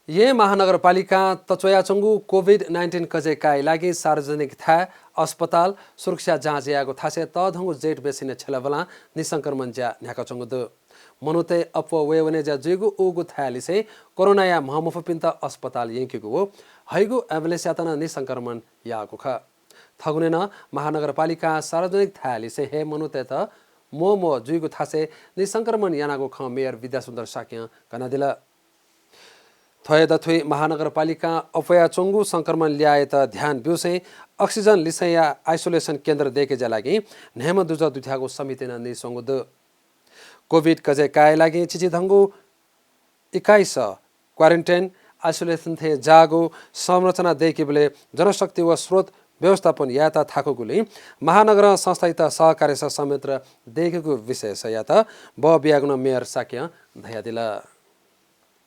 ये महानगरपालिका तचोयाचंगु कोभिड-19 कजेकाई लागि सार्वजनिक था अस्पताल सुरक्षा जाँच यागो थासे तधंगु जेट बेसिने छलबला निसंक्रमण ज्या न्याकचंगु द मनुते अपवेवने ज्या जुगु उगु थालिसे कोरोना या महमुफपिन्त अस्पताल यंकिगु हो हैगु एम्बुलेन्स यातना निसंक्रमण यागु ख थगुनेन महानगरपालिका सार्वजनिक थालिसे हे मनुते त मोमो जुगु थासे निसंक्रमण यानागु ख मेयर विद्यासुन्दर साक्य कनादिला थोय महानगरपालिका अपयाचोंगु संक्रमण ल्याए त ध्यान बिउसे अक्सिजन लिसैया आइसोलेसन केन्द्र देखे जा लागि नेम दुज दुथ्यागो समिति न निसंगु द कोभिड कजे काय लागि चिचिधंगु 21 क्वारेन्टाइन आइसोलेसन थे जागो संरचना देखेबले जनशक्ति व स्रोत व्यवस्थापन याता थाकोगुले महानगर संस्थायित सहकारी संयन्त्र देखेको विषय छ याता ब बियागुन मेयर साक्य धया दिला।